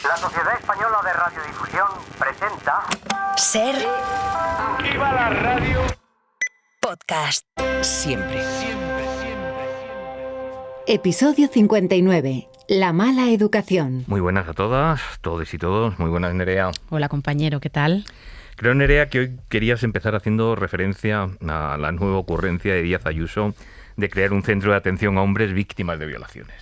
La Sociedad Española de Radiodifusión presenta... Ser... ¡Viva la radio! Podcast. Siempre. Episodio 59. La mala educación. Muy buenas a todas, todos y todos. Muy buenas, Nerea. Hola, compañero, ¿qué tal? Creo, Nerea, que hoy querías empezar haciendo referencia a la nueva ocurrencia de Díaz Ayuso de crear un centro de atención a hombres víctimas de violaciones.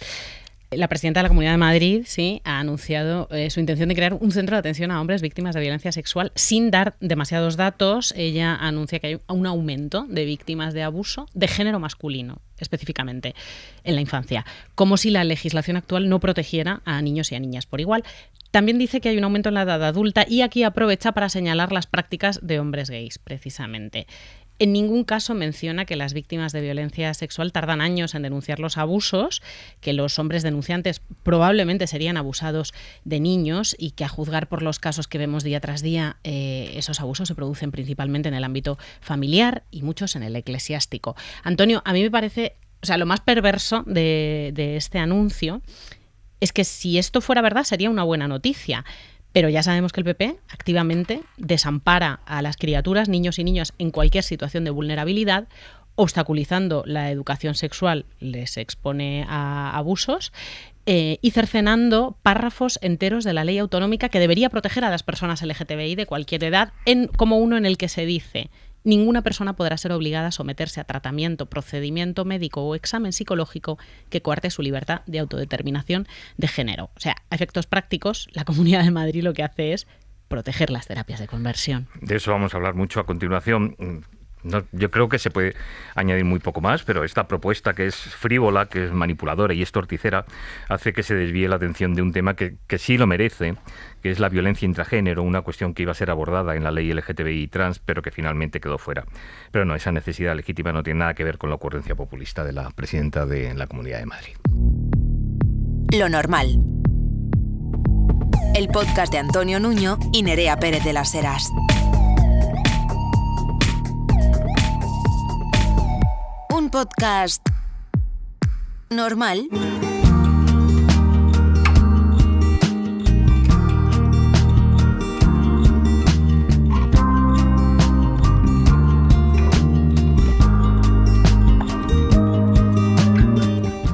La presidenta de la Comunidad de Madrid ha anunciado su intención de crear un centro de atención a hombres víctimas de violencia sexual sin dar demasiados datos. Ella anuncia que hay un aumento de víctimas de abuso de género masculino, específicamente en la infancia, como si la legislación actual no protegiera a niños y a niñas por igual. También dice que hay un aumento en la edad adulta y aquí aprovecha para señalar las prácticas de hombres gays, precisamente. En ningún caso menciona que las víctimas de violencia sexual tardan años en denunciar los abusos, que los hombres denunciantes probablemente serían abusados de niños y que, a juzgar por los casos que vemos día tras día, esos abusos se producen principalmente en el ámbito familiar y muchos en el eclesiástico. Antonio, a mí me parece, lo más perverso de este anuncio es que si esto fuera verdad sería una buena noticia. Pero ya sabemos que el PP activamente desampara a las criaturas, niños y niñas, en cualquier situación de vulnerabilidad, obstaculizando la educación sexual, les expone a abusos y cercenando párrafos enteros de la ley autonómica que debería proteger a las personas LGTBI de cualquier edad, como uno en el que se dice: ninguna persona podrá ser obligada a someterse a tratamiento, procedimiento médico o examen psicológico que coarte su libertad de autodeterminación de género. O sea, a efectos prácticos, la Comunidad de Madrid lo que hace es proteger las terapias de conversión. De eso vamos a hablar mucho a continuación. No, yo creo que se puede añadir muy poco más, pero esta propuesta, que es frívola, que es manipuladora y es torticera, hace que se desvíe la atención de un tema que sí lo merece, que es la violencia intragénero, una cuestión que iba a ser abordada en la ley LGTBI trans, pero que finalmente quedó fuera. Pero no, esa necesidad legítima no tiene nada que ver con la ocurrencia populista de la presidenta de la Comunidad de Madrid. Lo normal. El podcast de Antonio Nuño y Nerea Pérez de las Heras. Un podcast normal.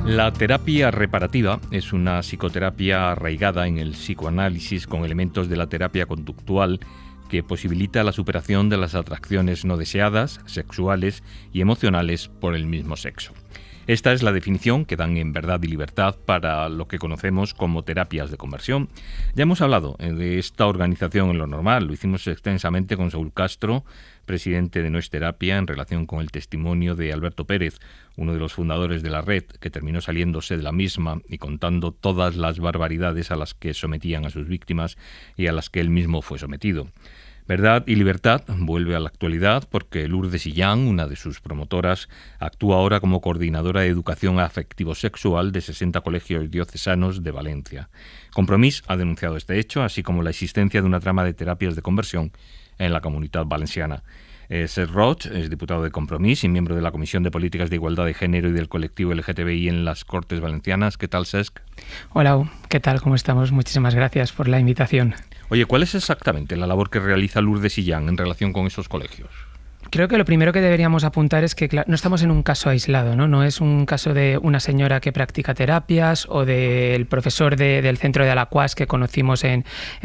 La terapia reparativa es una psicoterapia arraigada en el psicoanálisis con elementos de la terapia conductual que posibilita la superación de las atracciones no deseadas, sexuales y emocionales por el mismo sexo. Esta es la definición que dan en Verdad y Libertad para lo que conocemos como terapias de conversión. Ya hemos hablado de esta organización en Lo Normal, lo hicimos extensamente con Saúl Castro, presidente de No es Terapia, en relación con el testimonio de Alberto Pérez, uno de los fundadores de la red, que terminó saliéndose de la misma y contando todas las barbaridades a las que sometían a sus víctimas y a las que él mismo fue sometido. Verdad y Libertad vuelve a la actualidad porque Lourdes Illán, una de sus promotoras, actúa ahora como coordinadora de educación afectivo-sexual de 60 colegios diocesanos de Valencia. Compromís ha denunciado este hecho, así como la existencia de una trama de terapias de conversión en la Comunitat Valenciana. Cesc Roig es diputado de Compromís y miembro de la Comisión de Políticas de Igualdad de Género y del colectivo LGTBI en las Cortes Valencianas. ¿Qué tal, Cesc? Hola, ¿qué tal? ¿Cómo estamos? Muchísimas gracias por la invitación. Oye, ¿cuál es exactamente la labor que realiza Lourdes Illán en relación con esos colegios? Creo que lo primero que deberíamos apuntar es que no estamos en un caso aislado, ¿no? No es un caso de una señora que practica terapias o del profesor del centro de Alacuás que conocimos en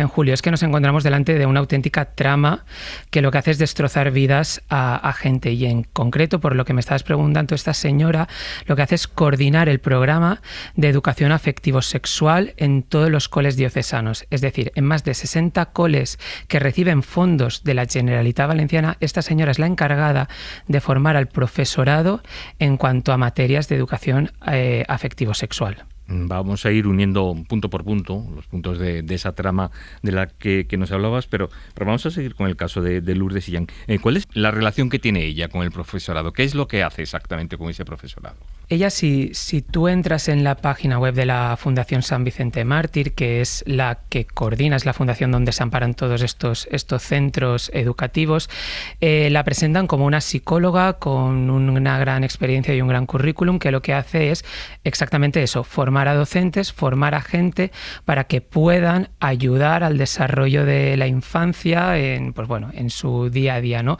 julio. Es que nos encontramos delante de una auténtica trama que lo que hace es destrozar vidas a gente. Y en concreto, por lo que me estabas preguntando, esta señora lo que hace es coordinar el programa de educación afectivo-sexual en todos los coles diocesanos. Es decir, en más de 60 coles que reciben fondos de la Generalitat Valenciana, esta señora es la encargada de formar al profesorado en cuanto a materias de educación afectivo-sexual. Vamos a ir uniendo punto por punto los puntos de esa trama de la que nos hablabas, pero vamos a seguir con el caso de Lourdes Illán. ¿Cuál es la relación que tiene ella con el profesorado? ¿Qué es lo que hace exactamente con ese profesorado? Ella, si tú entras en la página web de la Fundación San Vicente Mártir, que es la que coordina, es la fundación donde se amparan todos estos centros educativos, la presentan como una psicóloga con una gran experiencia y un gran currículum, que lo que hace es exactamente eso, formar formar a docentes, formar a gente para que puedan ayudar al desarrollo de la infancia en su día a día, ¿no?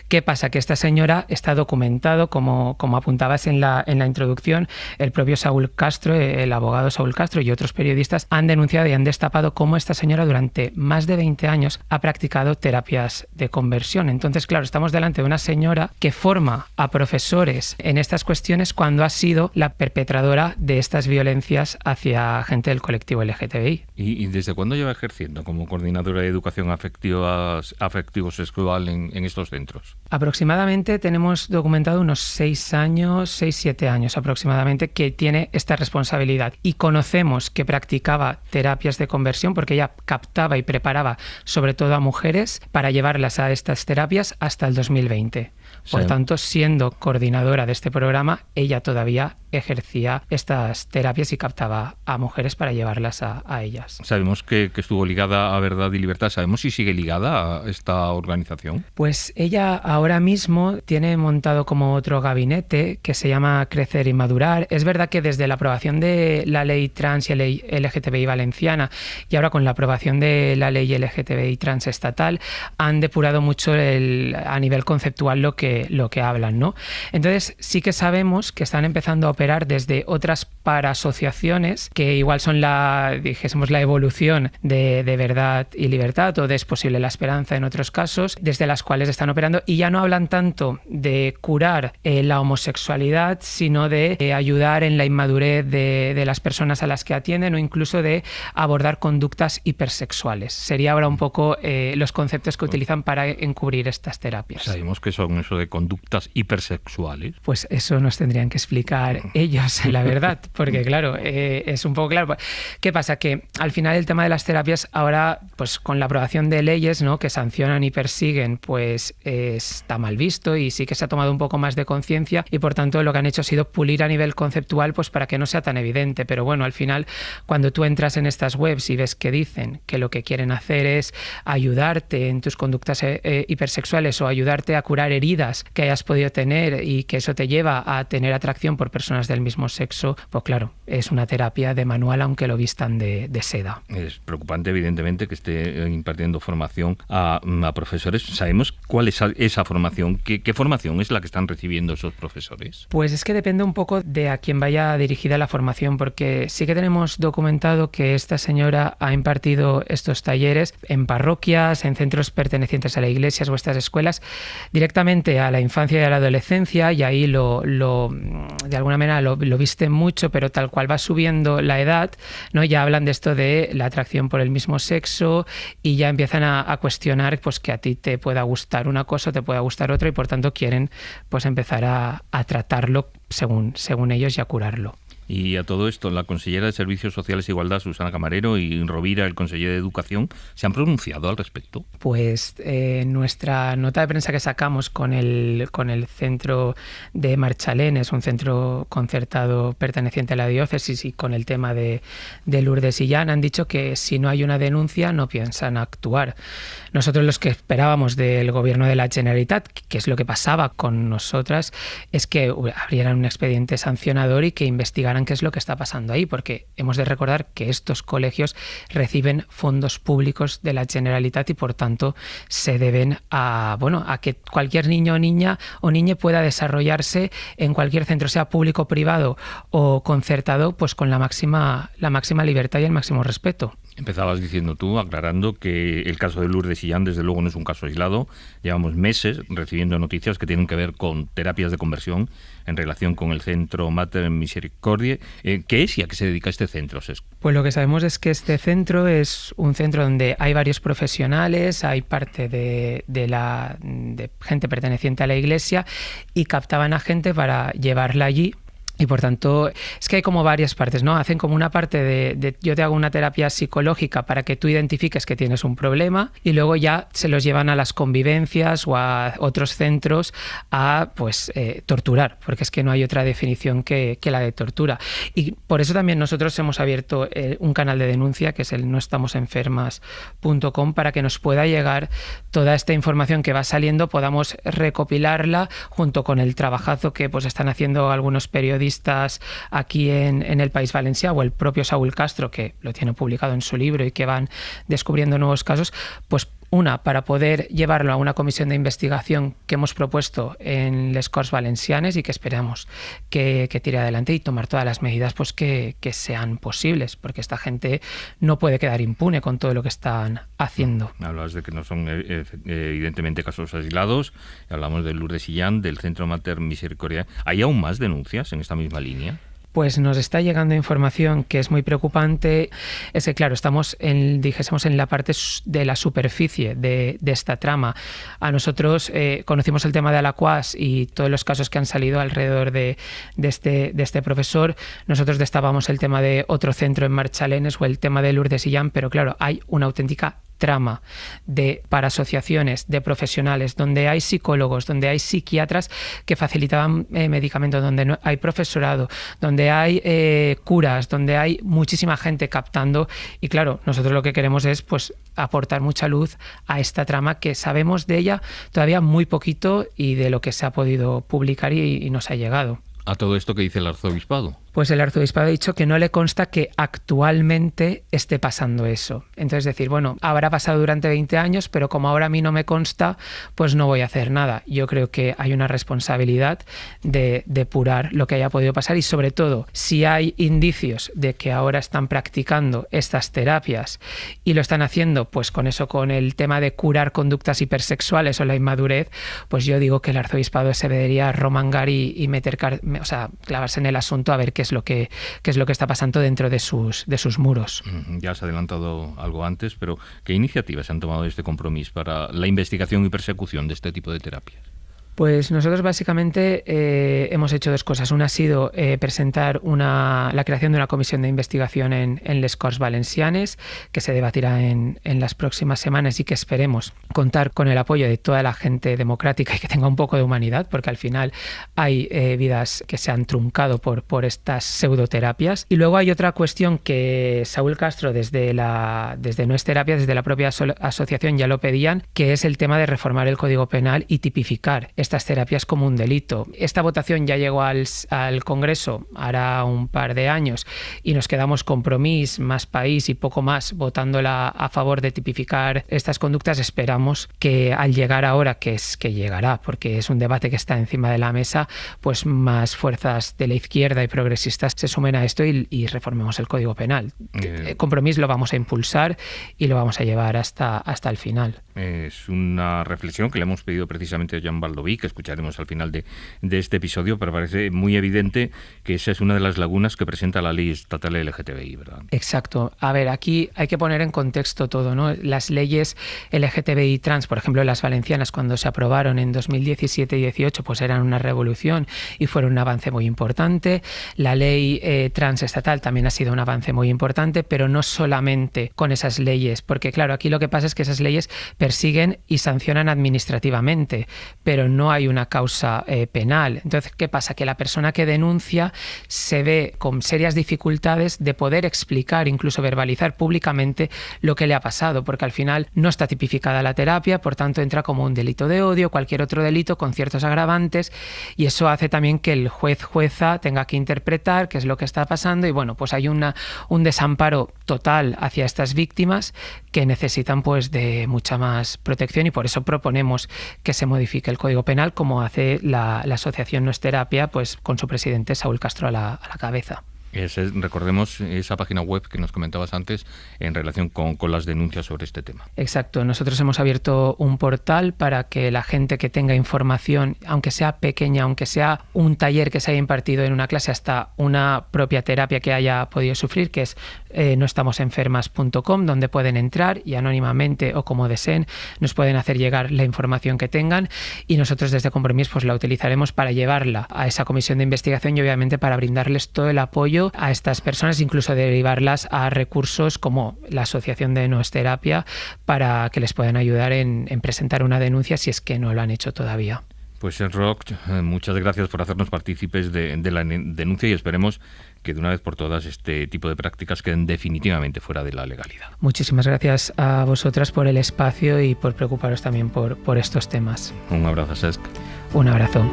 ¿Qué pasa? Que esta señora está documentado, como apuntabas en la introducción, el propio Saúl Castro, el abogado Saúl Castro y otros periodistas han denunciado y han destapado cómo esta señora durante más de 20 años ha practicado terapias de conversión. Entonces, claro, estamos delante de una señora que forma a profesores en estas cuestiones cuando ha sido la perpetradora de estas violencias hacia gente del colectivo LGTBI. ¿Y desde cuándo lleva ejerciendo como coordinadora de educación afectivo-sexual en estos centros? Aproximadamente tenemos documentado unos 6-7 años aproximadamente que tiene esta responsabilidad, y conocemos que practicaba terapias de conversión porque ella captaba y preparaba sobre todo a mujeres para llevarlas a estas terapias hasta el 2020. Por tanto, siendo coordinadora de este programa, ella todavía ejercía estas terapias y captaba a mujeres para llevarlas a ellas. Sabemos que estuvo ligada a Verdad y Libertad. ¿Sabemos si sigue ligada a esta organización? Pues ella ahora mismo tiene montado como otro gabinete que se llama Crecer y Madurar. Es verdad que desde la aprobación de la ley trans y ley LGTBI valenciana y ahora con la aprobación de la ley LGTBI trans estatal han depurado mucho a nivel conceptual lo que hablan, ¿no? Entonces sí que sabemos que están empezando a operar desde otras paraasociaciones que igual son la evolución de Verdad y Libertad o de Es Posible la Esperanza en otros casos, desde las cuales están operando, y ya no hablan tanto de curar la homosexualidad, sino de ayudar en la inmadurez de las personas a las que atienden, o incluso de abordar conductas hipersexuales. Sería ahora un poco los conceptos que utilizan para encubrir estas terapias. ¿Sabemos qué son eso de conductas hipersexuales? Pues eso nos tendrían que explicar ellos, la verdad, porque claro, es un poco claro. ¿Qué pasa? Que al final el tema de las terapias ahora, pues con la aprobación de leyes, ¿no?, que sancionan y persiguen, pues está mal visto, y sí que se ha tomado un poco más de conciencia, y por tanto lo que han hecho ha sido pulir a nivel conceptual, pues para que no sea tan evidente. Pero bueno, al final cuando tú entras en estas webs y ves que dicen que lo que quieren hacer es ayudarte en tus conductas hipersexuales o ayudarte a curar heridas que hayas podido tener y que eso te lleva a tener atracción por personas del mismo sexo, pues claro, es una terapia de manual aunque lo vistan de seda. Es preocupante, evidentemente, que esté impartiendo formación a profesores. ¿Sabemos cuál es esa formación? ¿Qué formación es la que están recibiendo esos profesores? Pues es que depende un poco de a quién vaya dirigida la formación, porque sí que tenemos documentado que esta señora ha impartido estos talleres en parroquias, en centros pertenecientes a las iglesias o estas escuelas, directamente a la infancia y a la adolescencia, y ahí de alguna manera lo visten mucho, pero tal cual va subiendo la edad, ¿no?, ya hablan de esto de la atracción por el mismo sexo, y ya empiezan a cuestionar pues que a ti te pueda gustar una cosa o te pueda gustar otra, y por tanto quieren pues empezar a tratarlo según ellos y a curarlo. Y a todo esto, la consellera de Servicios Sociales e Igualdad, Susana Camarero, y Rovira, el consejero de Educación, ¿se han pronunciado al respecto? Pues nuestra nota de prensa que sacamos con el centro de Marchalén, es un centro concertado perteneciente a la diócesis, y con el tema de Lourdes y Jan, han dicho que si no hay una denuncia no piensan actuar. Nosotros los que esperábamos del gobierno de la Generalitat, que es lo que pasaba con nosotras, es que abrieran un expediente sancionador y que investigaran qué es lo que está pasando ahí, porque hemos de recordar que estos colegios reciben fondos públicos de la Generalitat y por tanto se deben a que cualquier niño o niña pueda desarrollarse en cualquier centro, sea público, privado o concertado, pues con la máxima libertad y el máximo respeto. Empezabas diciendo tú, aclarando que el caso de Lourdes y Jan desde luego no es un caso aislado. Llevamos meses recibiendo noticias que tienen que ver con terapias de conversión en relación con el centro Mater Misericordiae. ¿Qué es y a qué se dedica este centro, Sesco? Pues lo que sabemos es que este centro es un centro donde hay varios profesionales, hay parte de gente perteneciente a la iglesia, y captaban a gente para llevarla allí. Y por tanto, es que hay como varias partes, ¿no? Hacen como una parte de yo te hago una terapia psicológica para que tú identifiques que tienes un problema, y luego ya se los llevan a las convivencias o a otros centros a torturar, porque es que no hay otra definición que la de tortura. Y por eso también nosotros hemos abierto un canal de denuncia, que es el noestamosenfermas.com, para que nos pueda llegar toda esta información que va saliendo, podamos recopilarla junto con el trabajazo que pues están haciendo algunos periodistas entrevistas aquí en el País Valencià, o el propio Saúl Castro, que lo tiene publicado en su libro y que van descubriendo nuevos casos, pues para poder llevarlo a una comisión de investigación que hemos propuesto en les Corts Valencianes y que esperamos que tire adelante y tomar todas las medidas pues que sean posibles, porque esta gente no puede quedar impune con todo lo que están haciendo. Hablabas de que no son evidentemente casos aislados, hablamos de Lourdes Illán, del Centro Mater Misericordia. ¿Hay aún más denuncias en esta misma línea? Pues nos está llegando información que es muy preocupante. Es que, claro, estamos en la parte de la superficie de esta trama. A nosotros conocimos el tema de Alaquàs y todos los casos que han salido alrededor de este profesor. Nosotros destapamos el tema de otro centro en Marchalenes o el tema de Lourdes Illán, pero claro, hay una auténtica trama para asociaciones de profesionales, donde hay psicólogos, donde hay psiquiatras que facilitaban medicamentos, donde no hay profesorado, donde hay curas, donde hay muchísima gente captando, y claro, nosotros lo que queremos es pues aportar mucha luz a esta trama, que sabemos de ella todavía muy poquito y de lo que se ha podido publicar y nos ha llegado. ¿A todo esto que dice el arzobispado? Pues el arzobispado ha dicho que no le consta que actualmente esté pasando eso. Entonces decir, bueno, habrá pasado durante 20 años, pero como ahora a mí no me consta, pues no voy a hacer nada. Yo creo que hay una responsabilidad de depurar lo que haya podido pasar, y sobre todo, si hay indicios de que ahora están practicando estas terapias y lo están haciendo pues con el tema de curar conductas hipersexuales o la inmadurez, pues yo digo que el arzobispado se debería romangar y clavarse en el asunto a ver qué es lo que está pasando dentro de sus muros. Ya has adelantado algo antes, pero ¿qué iniciativas se han tomado de este compromiso para la investigación y persecución de este tipo de terapias? Pues nosotros básicamente hemos hecho dos cosas. Una ha sido presentar la creación de una comisión de investigación en les Corts Valencianes, que se debatirá en las próximas semanas y que esperemos contar con el apoyo de toda la gente democrática y que tenga un poco de humanidad, porque al final hay vidas que se han truncado por estas pseudoterapias. Y luego hay otra cuestión que Saúl Castro desde No es Terapia, desde la propia asociación ya lo pedían, que es el tema de reformar el Código Penal y tipificar estas terapias como un delito. Esta votación ya llegó al Congreso hará un par de años y nos quedamos Compromís, Más País y poco más votándola a favor de tipificar estas conductas. Esperamos que al llegar ahora, que llegará, porque es un debate que está encima de la mesa, pues más fuerzas de la izquierda y progresistas se sumen a esto y reformemos el Código Penal. Compromís lo vamos a impulsar y lo vamos a llevar hasta el final. Es una reflexión que le hemos pedido precisamente a Joan Baldoví, que escucharemos al final de este episodio, pero parece muy evidente que esa es una de las lagunas que presenta la ley estatal LGTBI, ¿verdad? Exacto. A ver, aquí hay que poner en contexto todo, ¿no? Las leyes LGTBI trans, por ejemplo, las valencianas, cuando se aprobaron en 2017 y 18, pues eran una revolución y fueron un avance muy importante. La ley trans estatal también ha sido un avance muy importante, pero no solamente con esas leyes, porque claro, aquí lo que pasa es que esas leyes persiguen y sancionan administrativamente, pero no hay una causa penal. Entonces, ¿qué pasa? Que la persona que denuncia se ve con serias dificultades de poder explicar, incluso verbalizar públicamente lo que le ha pasado, porque al final no está tipificada la terapia, por tanto entra como un delito de odio, cualquier otro delito con ciertos agravantes, y eso hace también que el jueza tenga que interpretar qué es lo que está pasando, y bueno, pues hay un desamparo total hacia estas víctimas que necesitan pues de mucha más protección, y por eso proponemos que se modifique el Código Penal, como hace la asociación No es Terapia, pues con su presidente Saúl Castro a la cabeza. Recordemos esa página web que nos comentabas antes en relación con las denuncias sobre este tema. Exacto. Nosotros hemos abierto un portal para que la gente que tenga información, aunque sea pequeña, aunque sea un taller que se haya impartido en una clase, hasta una propia terapia que haya podido sufrir, que es noestamosenfermas.com, donde pueden entrar y anónimamente o como deseen nos pueden hacer llegar la información que tengan, y nosotros desde Compromís pues la utilizaremos para llevarla a esa comisión de investigación y obviamente para brindarles todo el apoyo a estas personas, incluso derivarlas a recursos como la Asociación de No es Terapia, para que les puedan ayudar en presentar una denuncia si es que no lo han hecho todavía. Pues Roc, muchas gracias por hacernos partícipes de la denuncia, y esperemos que de una vez por todas este tipo de prácticas queden definitivamente fuera de la legalidad. Muchísimas gracias a vosotras por el espacio y por preocuparos también por estos temas. Un abrazo, Cesc. Un abrazo.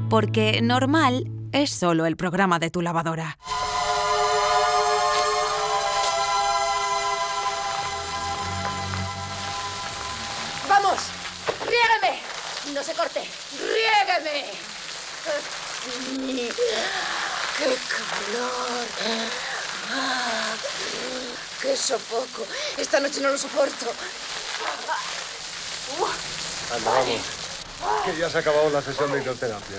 porque normal es solo el programa de tu lavadora. ¡Vamos! ¡Riégueme! ¡No se corte! ¡Riégueme! ¡Qué calor! ¡Qué sofoco! Esta noche no lo soporto. Anda, vamos. Que ya se ha acabado la sesión de hidroterapia.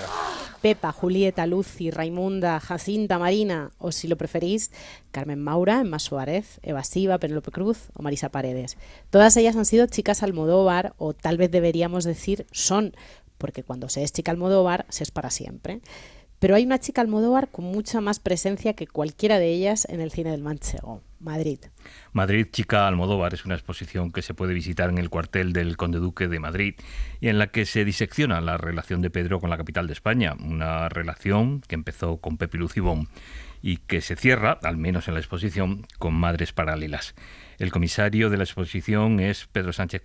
Pepa, Julieta, Lucy, Raimunda, Jacinta, Marina o, si lo preferís, Carmen Maura, Emma Suárez, Eva Siva, Penélope Cruz o Marisa Paredes. Todas ellas han sido chicas Almodóvar, o tal vez deberíamos decir son, porque cuando se es chica Almodóvar se es para siempre. Pero hay una chica Almodóvar con mucha más presencia que cualquiera de ellas en el cine del manchego: Madrid. Madrid, chica Almodóvar es una exposición que se puede visitar en el cuartel del Conde Duque de Madrid y en la que se disecciona la relación de Pedro con la capital de España, una relación que empezó con Pepi Lucibón y que se cierra, al menos en la exposición, con Madres Paralelas. El comisario de la exposición es Pedro Sánchez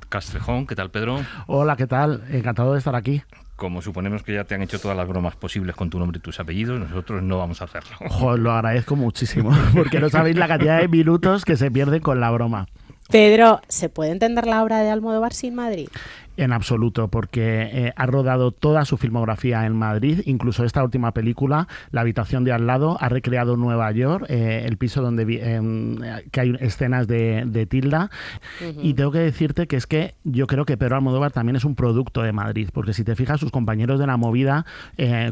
Castrejón. ¿Qué tal, Pedro? Hola, ¿qué tal? Encantado de estar aquí. Como suponemos que ya te han hecho todas las bromas posibles con tu nombre y tus apellidos, nosotros no vamos a hacerlo. Ojo, lo agradezco muchísimo, porque no sabéis la cantidad de minutos que se pierden con la broma. Pedro, ¿se puede entender la obra de Almodóvar sin Madrid? En absoluto, porque ha rodado toda su filmografía en Madrid, incluso esta última película, La habitación de al lado, ha recreado Nueva York, el piso donde que hay escenas de Tilda. Uh-huh. Y tengo que decirte que es que yo creo que Pedro Almodóvar también es un producto de Madrid, porque si te fijas, sus compañeros de la movida,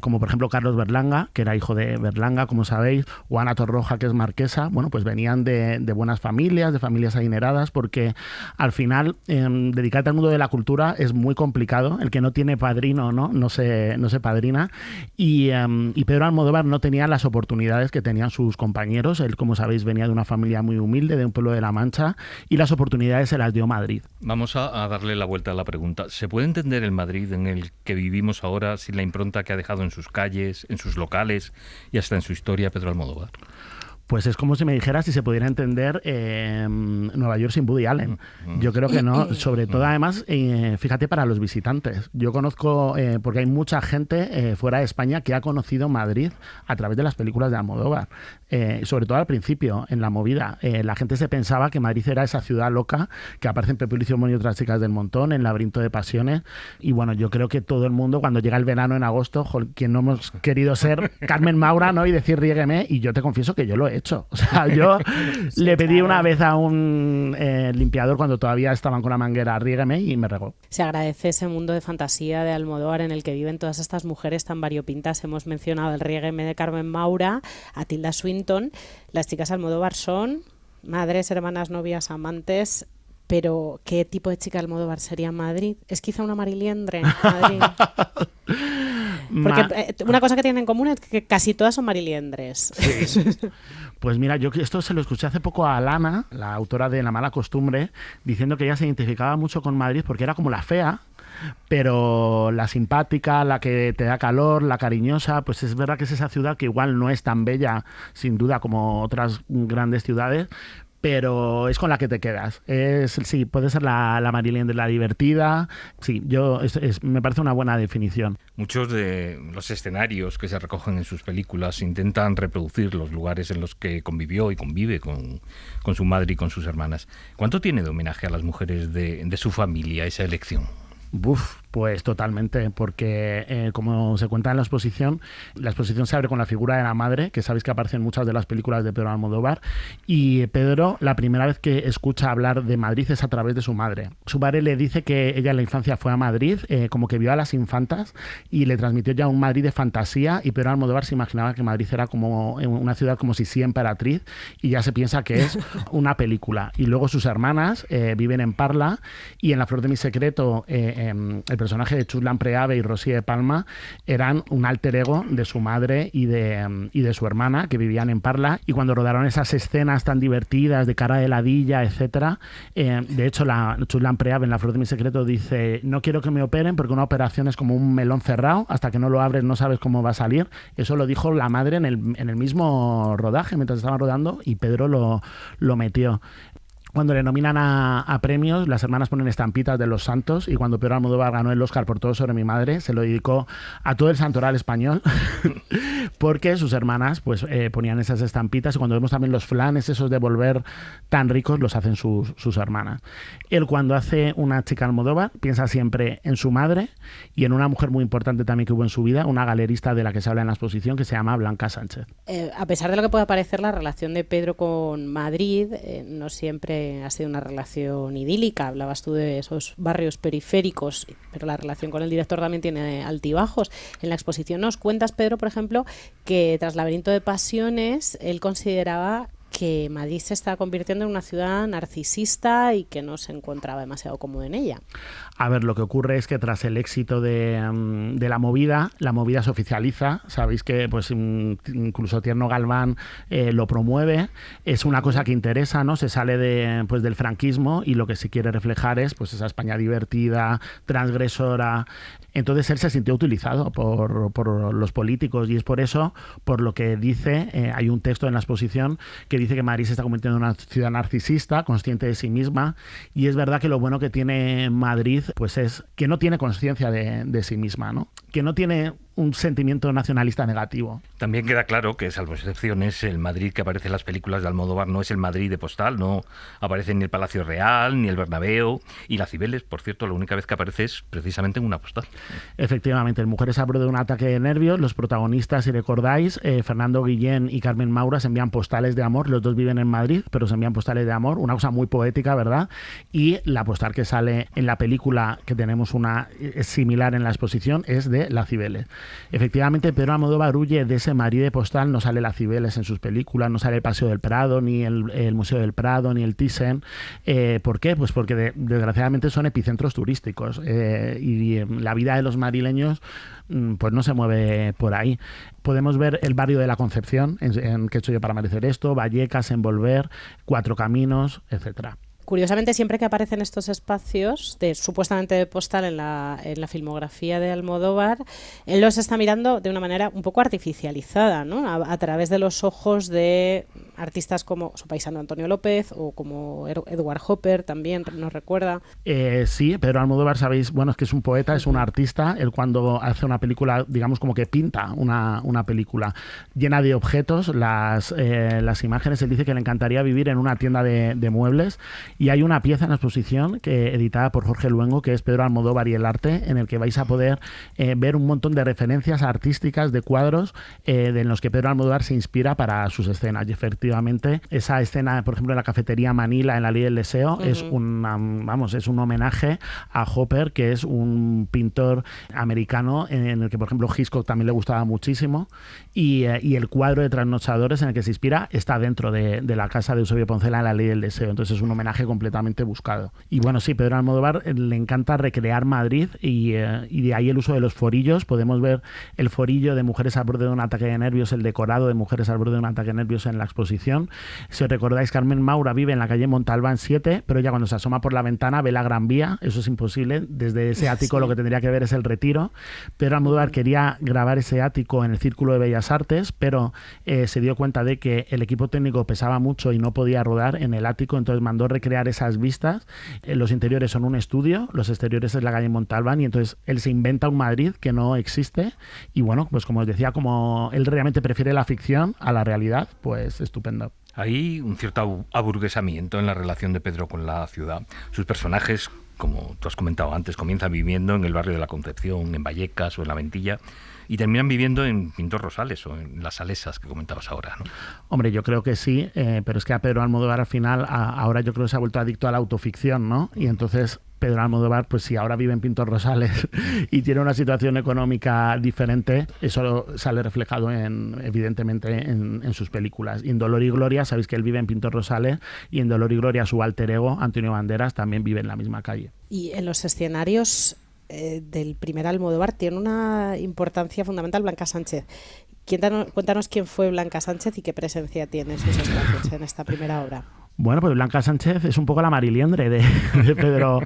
como por ejemplo Carlos Berlanga, que era hijo de Berlanga, como sabéis, o Ana Torroja, que es marquesa, bueno, pues venían de buenas familias, de familias adineradas, porque al final dedicarte al mundo de la cultura es muy complicado. El que no tiene padrino no se padrina, y Pedro Almodóvar no tenía las oportunidades que tenían sus compañeros. Él, como sabéis, venía de una familia muy humilde, de un pueblo de La Mancha, y las oportunidades se las dio Madrid. Vamos a darle la vuelta a la pregunta. ¿Se puede entender el Madrid en el que vivimos ahora sin la impronta que ha dejado en sus calles, en sus locales y hasta en su historia Pedro Almodóvar? Pues es como si me dijeras si se pudiera entender Nueva York sin Woody Allen. Yo creo que no, sobre todo además, fíjate, para los visitantes. Yo conozco, porque hay mucha gente fuera de España que ha conocido Madrid a través de las películas de Almodóvar. Sobre todo al principio, en la movida. La gente se pensaba que Madrid era esa ciudad loca que aparece en Pepi Lucibón y otras chicas del montón, en Laberinto de Pasiones. Y bueno, yo creo que todo el mundo, cuando llega el verano en agosto, quien no hemos querido ser Carmen Maura, ¿no?, y decir riégueme, y yo te confieso que yo lo he hecho. O sea, yo sí, le pedí una vez a un limpiador cuando todavía estaban con la manguera, riégueme, y me regó. Se agradece ese mundo de fantasía de Almodóvar en el que viven todas estas mujeres tan variopintas. Hemos mencionado el riégueme de Carmen Maura, a Tilda Swinton. Las chicas Almodóvar son madres, hermanas, novias, amantes. Pero, ¿qué tipo de chica Almodóvar sería Madrid? ¿Es quizá una Mariliendre? Madrid. Porque una cosa que tienen en común es que casi todas son mariliendres. Sí. Pues mira, yo esto se lo escuché hace poco a Alana, la autora de La mala costumbre, diciendo que ella se identificaba mucho con Madrid porque era como la fea, pero la simpática, la que te da calor, la cariñosa. Pues es verdad que es esa ciudad que igual no es tan bella, sin duda, como otras grandes ciudades, pero es con la que te quedas. Sí, puede ser la Marilyn de la divertida. Sí, me parece una buena definición. Muchos de los escenarios que se recogen en sus películas intentan reproducir los lugares en los que convivió y convive con su madre y con sus hermanas. ¿Cuánto tiene de homenaje a las mujeres de su familia esa elección? Pues totalmente, porque como se cuenta en la exposición se abre con la figura de la madre, que sabéis que aparece en muchas de las películas de Pedro Almodóvar, y Pedro, la primera vez que escucha hablar de Madrid es a través de su madre. Su madre le dice que ella en la infancia fue a Madrid, como que vio a las infantas, y le transmitió ya un Madrid de fantasía, y Pedro Almodóvar se imaginaba que Madrid era como una ciudad como si sí emperatriz, y ya se piensa que es una película. Y luego sus hermanas viven en Parla, y en La flor de mi secreto el personaje de Chus Lampreave y Rosy de Palma eran un alter ego de su madre y de su hermana, que vivían en Parla, y cuando rodaron esas escenas tan divertidas de cara de ladilla, etcétera, de hecho Chus Lampreave en La flor de mi secreto dice: no quiero que me operen porque una operación es como un melón cerrado, hasta que no lo abres no sabes cómo va a salir. Eso lo dijo la madre en el mismo rodaje, mientras estaban rodando, y Pedro lo metió. cuando le nominan a premios, las hermanas ponen estampitas de los santos, y cuando Pedro Almodóvar ganó el Oscar por Todo sobre mi madre, se lo dedicó a todo el santoral español, porque sus hermanas pues ponían esas estampitas, y cuando vemos también los flanes esos de volver tan ricos, los hacen sus hermanas. Él, cuando hace Una chica Almodóvar, piensa siempre en su madre y en una mujer muy importante también que hubo en su vida, una galerista de la que se habla en la exposición, que se llama Blanca Sánchez. A pesar de lo que pueda parecer, la relación de Pedro con Madrid no siempre ha sido una relación idílica. Hablabas tú de esos barrios periféricos, pero la relación con el director también tiene altibajos. En la exposición nos cuentas, Pedro, por ejemplo, que tras Laberinto de Pasiones él consideraba que Madrid se está convirtiendo en una ciudad narcisista y que no se encontraba demasiado cómodo en ella. A ver, lo que ocurre es que tras el éxito de la movida se oficializa. Sabéis que pues incluso Tierno Galván lo promueve. Es una cosa que interesa, ¿no? Se sale del franquismo, y lo que se quiere reflejar es pues esa España divertida, transgresora. Entonces él se sintió utilizado por los políticos, y es por eso, por lo que dice, hay un texto en la exposición que dice que Madrid se está convirtiendo en una ciudad narcisista, consciente de sí misma, y es verdad que lo bueno que tiene Madrid pues es que no tiene conciencia de sí misma, ¿no? Que no tiene un sentimiento nacionalista negativo. También queda claro que, salvo excepciones, el Madrid que aparece en las películas de Almodóvar no es el Madrid de Postal, no aparece ni el Palacio Real, ni el Bernabéu, y la Cibeles, por cierto, la única vez que aparece es precisamente en una postal. Efectivamente, en Mujeres a borde de un ataque de nervios, los protagonistas, si recordáis, Fernando Guillén y Carmen Maura, se envían postales de amor. Los dos viven en Madrid, pero se envían postales de amor, una cosa muy poética, ¿verdad? Y la postal que sale en la película, que tenemos una similar en la exposición, es de la Cibeles. Efectivamente, Pedro Almodóvar huye de ese Madrid de Postal. No sale la Cibeles en sus películas, no sale el Paseo del Prado, ni el Museo del Prado, ni el Thyssen. ¿Por qué? Pues porque desgraciadamente son epicentros turísticos, y la vida de los madrileños pues no se mueve por ahí. Podemos ver el barrio de la Concepción, en ¿Qué he hecho yo para merecer esto?, Vallecas, en Volver, Cuatro Caminos, etcétera. Curiosamente, siempre que aparecen estos espacios supuestamente de postal en la filmografía de Almodóvar, él los está mirando de una manera un poco artificializada, ¿no? A través de los ojos de artistas como su paisano Antonio López, o como Edward Hopper, también nos recuerda. Sí, Pedro Almodóvar, sabéis, bueno, es que es un poeta, es un artista. Él, cuando hace una película, digamos como que pinta una película llena de objetos, las imágenes. Él dice que le encantaría vivir en una tienda de muebles. Y hay una pieza en la exposición editada por Jorge Luengo, que es Pedro Almodóvar y el arte, en el que vais a poder ver un montón de referencias artísticas de cuadros en los que Pedro Almodóvar se inspira para sus escenas. Y efectivamente, esa escena, por ejemplo, en la cafetería Manila, en La Ley del Deseo, es un homenaje a Hopper, que es un pintor americano en el que, por ejemplo, Hitchcock también le gustaba muchísimo. Y el cuadro de Trasnochadores en el que se inspira está dentro de la casa de Eusebio Poncela en La Ley del Deseo. Entonces es un homenaje completamente buscado. Y bueno, sí, Pedro Almodóvar le encanta recrear Madrid, y de ahí el uso de los forillos. Podemos ver el forillo de Mujeres al borde de un ataque de nervios, el decorado de Mujeres al borde de un ataque de nervios en la exposición. Si os recordáis, Carmen Maura vive en la calle Montalbán 7, pero ella, cuando se asoma por la ventana, ve la Gran Vía. Eso es imposible. Desde ese ático lo que tendría que ver es el Retiro. Pedro Almodóvar quería grabar ese ático en el Círculo de Bellas Artes, pero se dio cuenta de que el equipo técnico pesaba mucho y no podía rodar en el ático, entonces mandó recrear esas vistas. Los interiores son un estudio, los exteriores es la calle Montalbán, y entonces él se inventa un Madrid que no existe. Y bueno, pues como os decía, como él realmente prefiere la ficción a la realidad, pues estupendo. Hay un cierto aburguesamiento en la relación de Pedro con la ciudad. Sus personajes, como tú has comentado antes, comienzan viviendo en el barrio de la Concepción, en Vallecas o en La Ventilla, y terminan viviendo en Pintor Rosales o en Las Salesas, que comentabas ahora, ¿no? Hombre, yo creo que sí, pero es que a Pedro Almodóvar al final, ahora yo creo que se ha vuelto adicto a la autoficción, ¿no? Y entonces Pedro Almodóvar, pues si ahora vive en Pintor Rosales y tiene una situación económica diferente, eso sale reflejado evidentemente en sus películas. Y en Dolor y Gloria, sabéis que él vive en Pintor Rosales, y en Dolor y Gloria su alter ego, Antonio Banderas, también vive en la misma calle. Y en los escenarios del primer Almodóvar tiene una importancia fundamental Blanca Sánchez. Cuéntanos quién fue Blanca Sánchez y qué presencia tiene sus espacios en esta primera obra. Bueno, pues Blanca Sánchez es un poco la Mariliendre de Pedro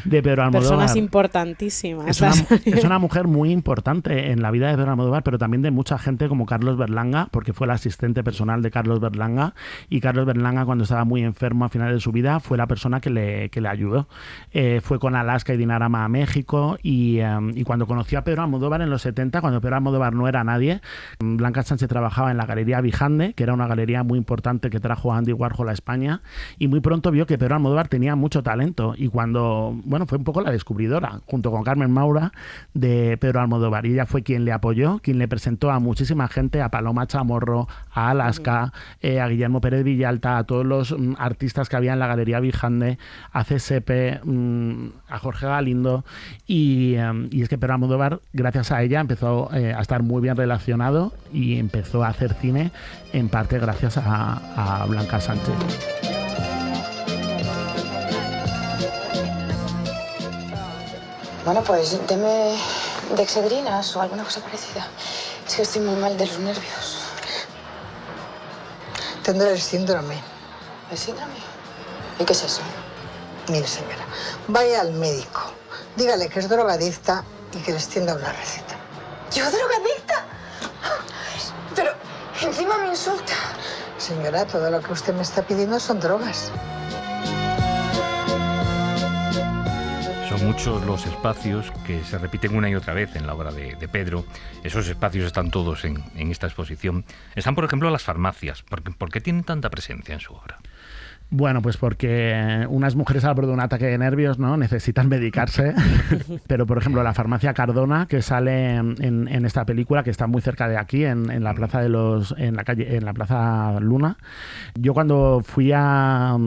Almodóvar. Personas importantísimas. Es una mujer muy importante en la vida de Pedro Almodóvar, pero también de mucha gente como Carlos Berlanga, porque fue el asistente personal de Carlos Berlanga, y Carlos Berlanga, cuando estaba muy enfermo a finales de su vida, fue la persona que le ayudó. Fue con Alaska y Dinarama a México, y cuando conoció a Pedro Almodóvar en los 70, cuando Pedro Almodóvar no era nadie, Blanca Sánchez trabajaba en la Galería Vijande, que era una galería muy importante que trajo a Andy Warhol a España, y muy pronto vio que Pedro Almodóvar tenía mucho talento, y cuando, bueno, fue un poco la descubridora, junto con Carmen Maura, de Pedro Almodóvar, y ella fue quien le apoyó, quien le presentó a muchísima gente, a Paloma Chamorro, a Alaska, a Guillermo Pérez Villalta, a todos los artistas que había en la Galería Vijande, a CSP, a Jorge Galindo, y es que Pedro Almodóvar, gracias a ella, empezó a estar muy bien relacionado y empezó a hacer cine, en parte gracias a Blanca Sánchez. Bueno, pues deme dexedrinas o alguna cosa parecida. Es que estoy muy mal de los nervios. Tendrá el síndrome. ¿El síndrome? ¿Y qué es eso? Mire, señora, vaya al médico, dígale que es drogadicta y que le extienda una receta. ¿Yo drogadicta? Pero encima me insulta. Señora, todo lo que usted me está pidiendo son drogas. Son muchos los espacios que se repiten una y otra vez en la obra de Pedro. Esos espacios están todos en esta exposición. Están, por ejemplo, las farmacias. ¿Por qué tienen tanta presencia en su obra? Bueno, pues porque unas mujeres al borde de un ataque de nervios, ¿no?, necesitan medicarse. Pero, por ejemplo, la farmacia Cardona, que sale en esta película, que está muy cerca de aquí, en la plaza en la plaza Luna. Yo cuando fui a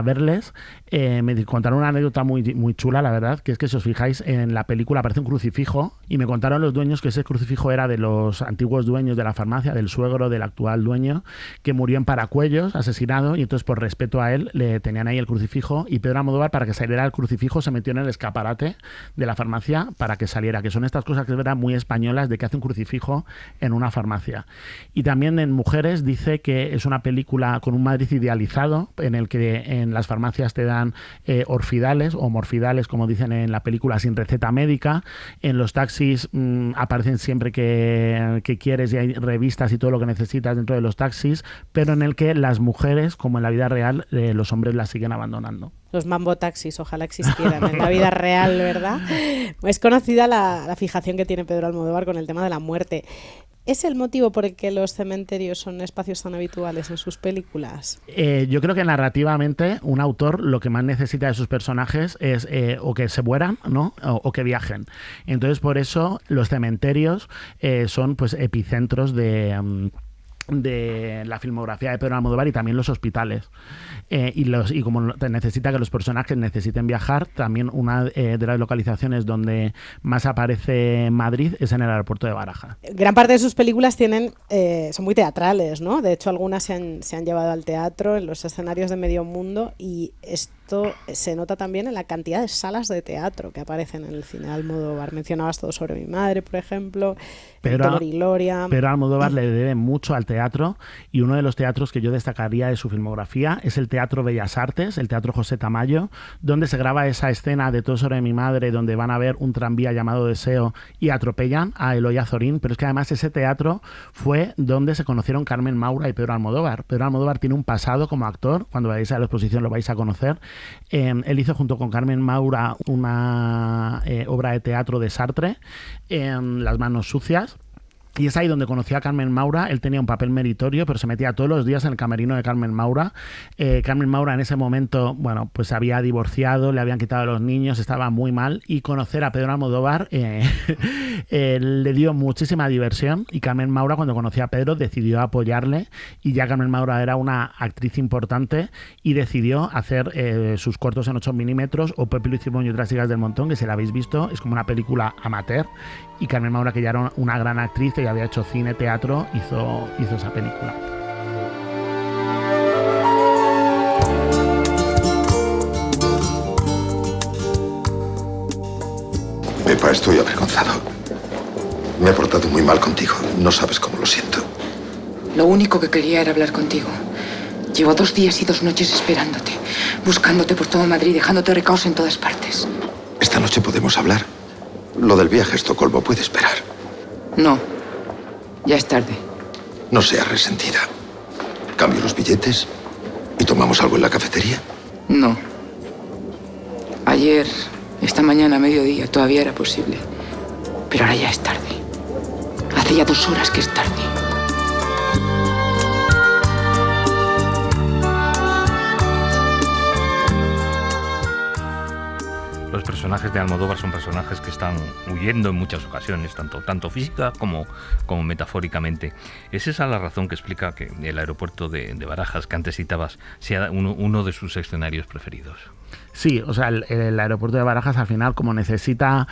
verles, me contaron una anécdota muy chula, la verdad, que es que si os fijáis, en la película aparece un crucifijo, y me contaron los dueños que ese crucifijo era de los antiguos dueños de la farmacia, del suegro del actual dueño, que murió en Paracuellos, asesinado, y entonces por respeto a él le tenían ahí el crucifijo, y Pedro Almodóvar, para que saliera el crucifijo, se metió en el escaparate de la farmacia para que saliera, que son estas cosas que es verdad muy españolas, de que hace un crucifijo en una farmacia. Y también en Mujeres dice que es una película con un Madrid idealizado, en el que en las farmacias te dan orfidales o morfidales, como dicen en la película, sin receta médica. En los taxis aparecen siempre que quieres, y hay revistas y todo lo que necesitas dentro de los taxis, pero en el que las mujeres, como en la vida real, los hombres las siguen abandonando. Los mambo taxis, ojalá existieran en la vida real, ¿verdad? Es conocida la fijación que tiene Pedro Almodóvar con el tema de la muerte. ¿Es el motivo por el que los cementerios son espacios tan habituales en sus películas? Yo creo que narrativamente un autor lo que más necesita de sus personajes es o que se mueran, ¿no?, o que viajen. Entonces, por eso los cementerios son pues epicentros de la filmografía de Pedro Almodóvar, y también los hospitales. Y como necesita que los personajes necesiten viajar, también una de las localizaciones donde más aparece Madrid es en el aeropuerto de Baraja. Gran parte de sus películas son muy teatrales, ¿no? De hecho, algunas se han llevado al teatro, en los escenarios de medio mundo, y esto se nota también en la cantidad de salas de teatro que aparecen en el cine de Almodóvar. Mencionabas Todo sobre mi madre, por ejemplo, Dolor y Gloria. Pero Almodóvar le debe mucho al teatro, y uno de los teatros que yo destacaría de su filmografía es el Teatro Bellas Artes, el Teatro José Tamayo, donde se graba esa escena de Todo sobre mi madre, donde van a ver un tranvía llamado Deseo y atropellan a Eloy Azorín. Pero es que además ese teatro fue donde se conocieron Carmen Maura y Pedro Almodóvar. Pedro Almodóvar tiene un pasado como actor, cuando vayáis a la exposición lo vais a conocer. Él hizo junto con Carmen Maura una obra de teatro de Sartre, Las manos sucias. Y es ahí donde conoció a Carmen Maura. Él tenía un papel meritorio, pero se metía todos los días en el camerino de Carmen Maura. Carmen Maura en ese momento, bueno, pues se había divorciado, le habían quitado a los niños, estaba muy mal, y conocer a Pedro Almodóvar le dio muchísima diversión, y Carmen Maura, cuando conoció a Pedro, decidió apoyarle, y ya Carmen Maura era una actriz importante y decidió hacer sus cortos en 8 milímetros, o Pepe Luis Cibón y otras hijas del montón, que si la habéis visto es como una película amateur, y Carmen Maura, que ya era una gran actriz, que ya había hecho cine, teatro, hizo esa película. Pepa, estoy avergonzado. Me he portado muy mal contigo. No sabes cómo lo siento. Lo único que quería era hablar contigo. Llevo 2 días y 2 noches esperándote, buscándote por todo Madrid, dejándote recaos en todas partes. Esta noche podemos hablar. Lo del viaje a Estocolmo puede esperar. No, ya es tarde. No seas resentida. Cambio los billetes y tomamos algo en la cafetería. No. Ayer, esta mañana a mediodía, todavía era posible. Pero ahora ya es tarde. Hace ya 2 horas que es tarde. Los personajes de Almodóvar son personajes que están huyendo en muchas ocasiones, tanto física como metafóricamente. ¿Es esa la razón que explica que el aeropuerto de Barajas, que antes citabas, sea uno de sus escenarios preferidos? Sí, o sea, el aeropuerto de Barajas al final, como necesita,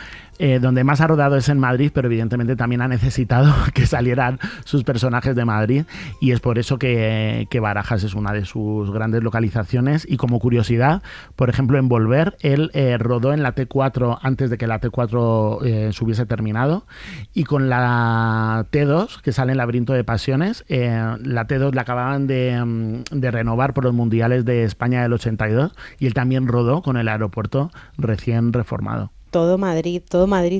donde más ha rodado es en Madrid, pero evidentemente también ha necesitado que salieran sus personajes de Madrid, y es por eso que Barajas es una de sus grandes localizaciones. Y como curiosidad, por ejemplo, en Volver, él rodó en la T4 antes de que la T4 se hubiese terminado, y con la T2, que sale en Laberinto de Pasiones, la T2 la acababan de renovar por los Mundiales de España del 82, y él también rodó con el aeropuerto recién reformado. Todo Madrid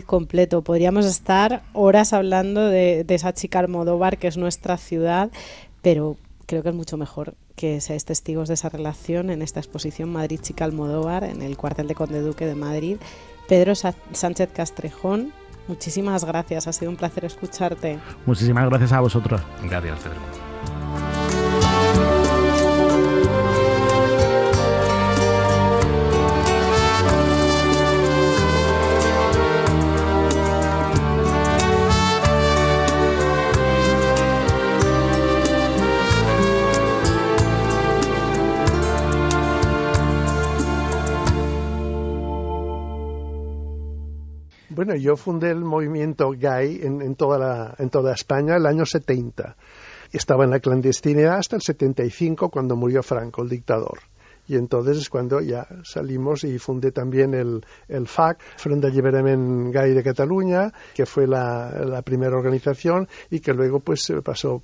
completo. Podríamos estar horas hablando de esa chica Almodóvar, que es nuestra ciudad, pero creo que es mucho mejor que seáis testigos de esa relación en esta exposición Madrid Chica Almodóvar en el cuartel de Conde Duque de Madrid. Pedro Sánchez Castrejón, muchísimas gracias, ha sido un placer escucharte. Muchísimas gracias a vosotros. Gracias, Pedro. Bueno, yo fundé el movimiento gay en toda España el año 70. Estaba en la clandestinidad hasta el 75, cuando murió Franco, el dictador. Y entonces es cuando ya salimos, y fundé también el FAC, Front d'Alliberament Gay de Cataluña, que fue la primera organización, y que luego pues pasó,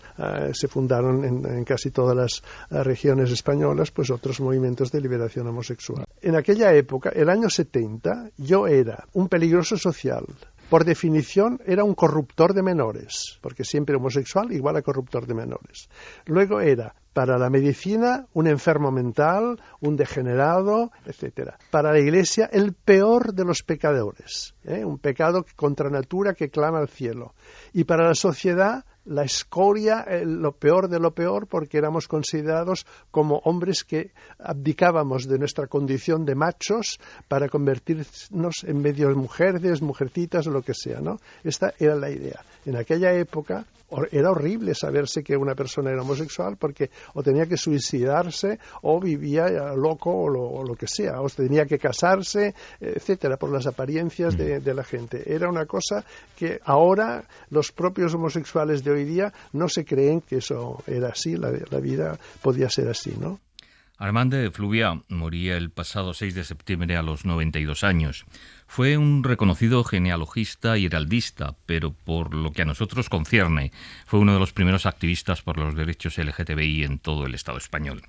se fundaron en casi todas las regiones españolas, pues otros movimientos de liberación homosexual. En aquella época, el año 70, yo era un peligroso social. Por definición, era un corruptor de menores, porque siempre homosexual igual a corruptor de menores. Luego era, para la medicina, un enfermo mental, un degenerado, etc. Para la Iglesia, el peor de los pecadores, un pecado contra natura que clama al cielo. Y para la sociedad, la escoria, lo peor de lo peor, porque éramos considerados como hombres que abdicábamos de nuestra condición de machos para convertirnos en medio mujeres, mujercitas o lo que sea, ¿no? Esta era la idea. En aquella época era horrible saberse que una persona era homosexual, porque o tenía que suicidarse o vivía loco o lo que sea, o tenía que casarse, etcétera, por las apariencias de la gente. Era una cosa que ahora los propios homosexuales de hoy día no se creen que eso era así, la vida podía ser así, ¿no? Armand de Fluvià moría el pasado 6 de septiembre a los 92 años. Fue un reconocido genealogista y heraldista, pero por lo que a nosotros concierne, fue uno de los primeros activistas por los derechos LGTBI en todo el Estado español.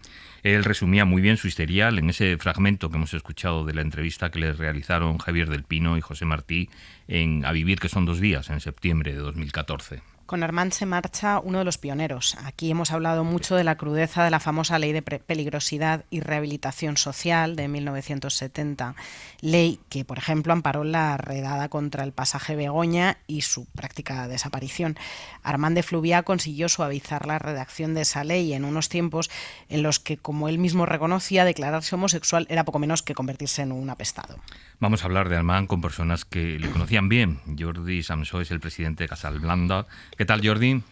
Él resumía muy bien su historial en ese fragmento que hemos escuchado de la entrevista que le realizaron Javier del Pino y José Martí en A Vivir, que son 2 días, en septiembre de 2014. Con Armand se marcha uno de los pioneros. Aquí hemos hablado mucho de la crudeza de la famosa Ley de Peligrosidad y Rehabilitación Social de 1970, ley que, por ejemplo, amparó la redada contra el pasaje Begoña y su práctica desaparición. Armand de Fluvià consiguió suavizar la redacción de esa ley en unos tiempos en los que, como él mismo reconocía, declararse homosexual era poco menos que convertirse en un apestado. Vamos a hablar de Armand con personas que le conocían bien. Jordi Samsó es el presidente de Casalblanda. ¿Qué tal, Jordi?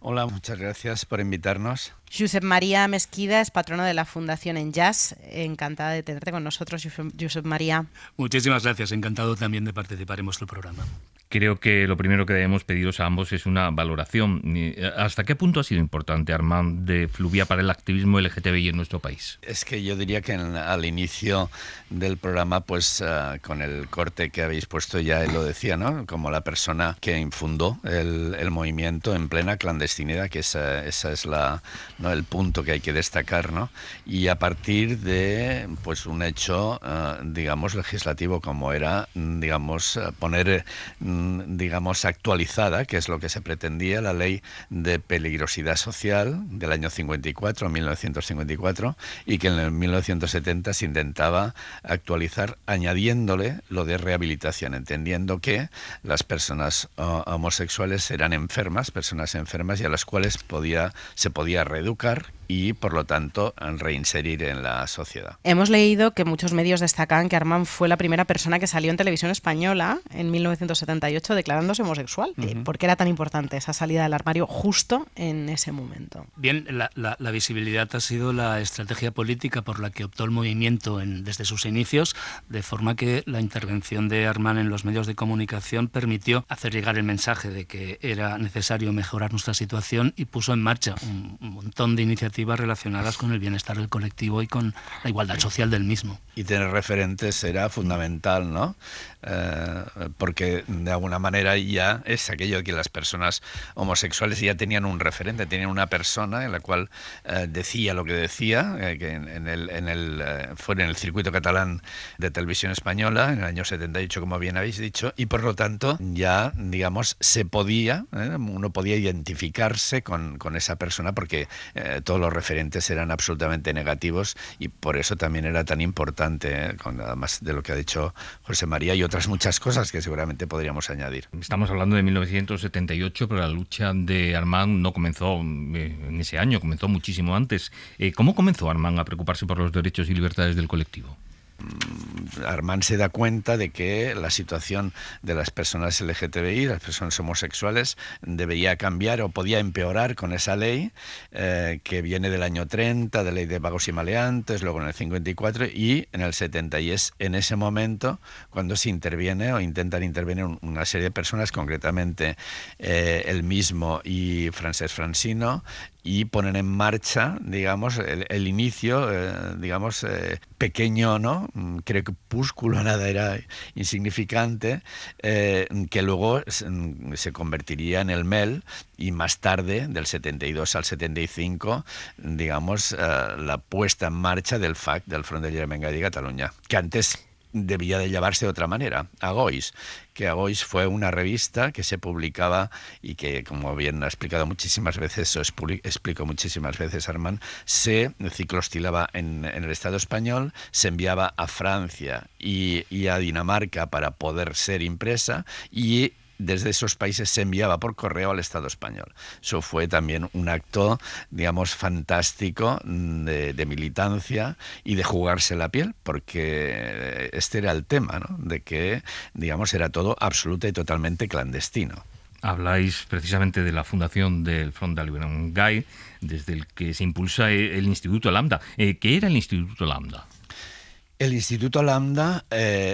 Hola, muchas gracias por invitarnos. Josep María Mesquida es patrono de la Fundación Enllaç. Encantada de tenerte con nosotros, Josep María. Muchísimas gracias, encantado también de participar en vuestro programa. Creo que lo primero que debemos pediros a ambos es una valoración. ¿Hasta qué punto ha sido importante, Armand de Fluvià, para el activismo LGTBI en nuestro país? Es que yo diría que al inicio del programa, pues con el corte que habéis puesto ya él lo decía, ¿no? Como la persona que infundó el movimiento en plena clandestinidad, que esa es ¿no? el punto que hay que destacar, ¿no? Y a partir de pues un hecho, digamos, legislativo como era, digamos, poner actualizada, que es lo que se pretendía, la ley de peligrosidad social del año 1954, y que en el 1970 se intentaba actualizar añadiéndole lo de rehabilitación, entendiendo que las personas homosexuales eran personas enfermas y a las cuales se podía reeducar y, por lo tanto, reinserir en la sociedad. Hemos leído que muchos medios destacan que Armand fue la primera persona que salió en televisión española en 1978 declarándose homosexual. ¿Por qué era tan importante esa salida del armario justo en ese momento? Bien, la visibilidad ha sido la estrategia política por la que optó el movimiento desde sus inicios, de forma que la intervención de Armand en los medios de comunicación permitió hacer llegar el mensaje de que era necesario mejorar nuestra situación y puso en marcha un montón de iniciativas relacionadas con el bienestar del colectivo y con la igualdad social del mismo. Y tener referentes era fundamental, ¿no? Porque de alguna manera ya es aquello que las personas homosexuales ya tenían un referente, tenían una persona en la cual decía lo que decía, que fue en el circuito catalán de televisión española en el año 78, como bien habéis dicho, y por lo tanto ya, digamos, uno podía identificarse con esa persona porque todos los referentes eran absolutamente negativos y por eso también era tan importante, además de lo que ha dicho José María y otras muchas cosas que seguramente podríamos añadir. Estamos hablando de 1978, pero la lucha de Armand no comenzó en ese año, comenzó muchísimo antes. ¿Cómo comenzó Armand a preocuparse por los derechos y libertades del colectivo? Armand se da cuenta de que la situación de las personas LGTBI, las personas homosexuales, debería cambiar o podía empeorar con esa ley que viene del año 30, de ley de vagos y maleantes, luego en el 54 y en el 70. Y es en ese momento cuando se interviene o intentan intervenir una serie de personas, concretamente él mismo y Francesc Francino, y ponen en marcha, digamos, el inicio, pequeño, ¿no? Crepúsculo, nada, era insignificante, que luego se convertiría en el MEL y más tarde, del 72 al 75, digamos, la puesta en marcha del FAC, del Front de Lliberament de Cataluña, que antes debía de llamarse de otra manera, Agois, que Agois fue una revista que se publicaba y que, como bien ha explicado muchísimas veces, explico muchísimas veces Armand, se ciclostilaba en el Estado español, se enviaba a Francia y a Dinamarca para poder ser impresa y desde esos países se enviaba por correo al Estado español. Eso fue también un acto, digamos, fantástico de militancia y de jugarse la piel, porque este era el tema, ¿no? De que, digamos, era todo absoluta y totalmente clandestino. Habláis precisamente de la fundación del Front de Lliberament Gai, desde el que se impulsa el Instituto Lambda. ¿Qué era el Instituto Lambda? El Instituto Lambda,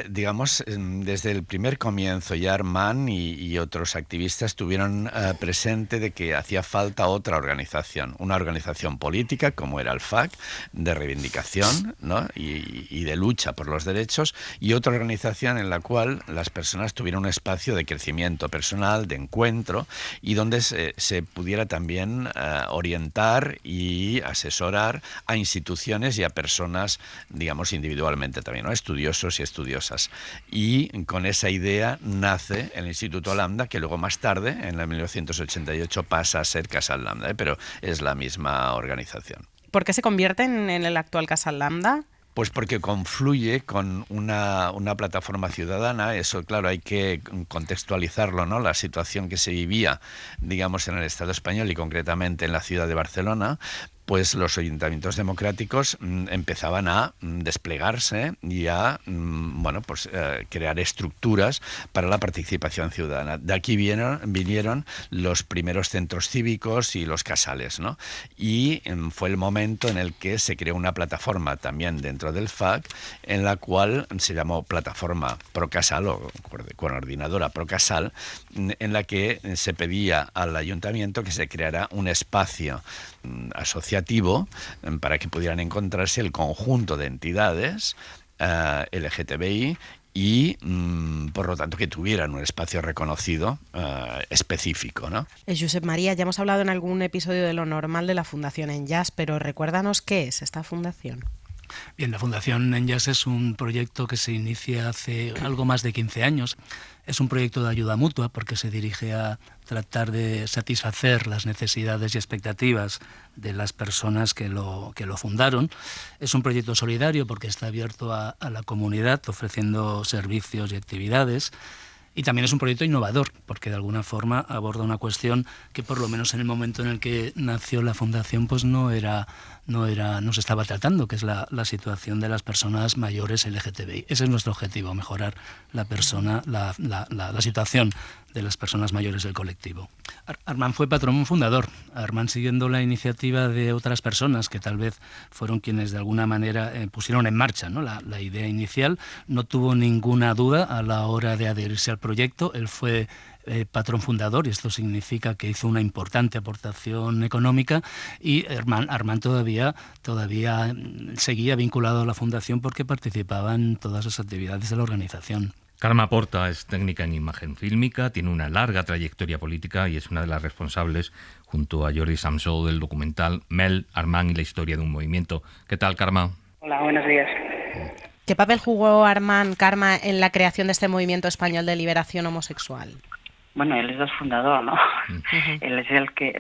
digamos, desde el primer comienzo ya Armand y otros activistas tuvieron presente de que hacía falta otra organización, una organización política como era el FAC, de reivindicación, ¿no? y de lucha por los derechos, y otra organización en la cual las personas tuvieran un espacio de crecimiento personal, de encuentro, y donde se pudiera también orientar y asesorar a instituciones y a personas, digamos, individualmente también, ¿no? Estudiosos y estudiosas. Y con esa idea nace el Instituto Lambda, que luego más tarde, en el 1988, pasa a ser Casal Lambda, pero es la misma organización. ¿Por qué se convierte en el actual Casal Lambda? Pues porque confluye con una plataforma ciudadana. Eso, claro, hay que contextualizarlo, ¿no? La situación que se vivía, digamos, en el Estado español y concretamente en la ciudad de Barcelona, pues los ayuntamientos democráticos empezaban a desplegarse y a crear estructuras para la participación ciudadana. De aquí vinieron los primeros centros cívicos y los casales, ¿no? Y fue el momento en el que se creó una plataforma también dentro del FAC, en la cual se llamó Plataforma Procasal o Coordinadora Procasal, en la que se pedía al ayuntamiento que se creara un espacio asociativo para que pudieran encontrarse el conjunto de entidades LGTBI y, por lo tanto, que tuvieran un espacio reconocido específico, ¿no? Josep María, ya hemos hablado en algún episodio de Lo Normal de la Fundación Enllaç, pero recuérdanos qué es esta fundación. Bien, la Fundación Enllaç es un proyecto que se inicia hace algo más de 15 años. Es un proyecto de ayuda mutua porque se dirige a tratar de satisfacer las necesidades y expectativas de las personas que lo fundaron. Es un proyecto solidario porque está abierto a la comunidad, ofreciendo servicios y actividades. Y también es un proyecto innovador, porque de alguna forma aborda una cuestión que, por lo menos en el momento en el que nació la fundación, pues no se estaba tratando, que es la situación de las personas mayores LGTBI. Ese es nuestro objetivo, mejorar la situación de las personas mayores del colectivo. Armand fue patrón fundador. Armand, siguiendo la iniciativa de otras personas que tal vez fueron quienes de alguna manera pusieron en marcha, ¿no?, la idea inicial, no tuvo ninguna duda a la hora de adherirse al proyecto. Él fue patrón fundador, y esto significa que hizo una importante aportación económica, y Armand todavía seguía vinculado a la fundación porque participaba en todas las actividades de la organización. Carme Porta es técnica en imagen fílmica, tiene una larga trayectoria política y es una de las responsables, junto a Jordi Samsó, del documental Mel, Armand y la historia de un movimiento. ¿Qué tal, Carme? Hola, buenos días. ¿Qué papel jugó Armand, Carme, en la creación de este movimiento español de liberación homosexual? Bueno, él es el fundador, ¿no? Él es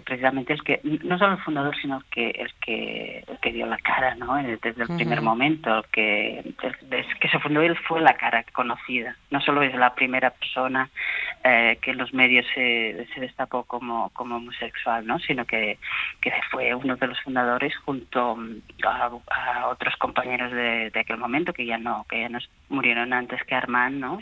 precisamente el que, no solo el fundador, sino el que dio la cara, ¿no? Desde el primer momento, desde que se fundó él fue la cara conocida. No solo es la primera persona que en los medios se destapó como homosexual, ¿no? Sino que fue uno de los fundadores junto a otros compañeros de aquel momento que ya no murieron antes que Armand, ¿no?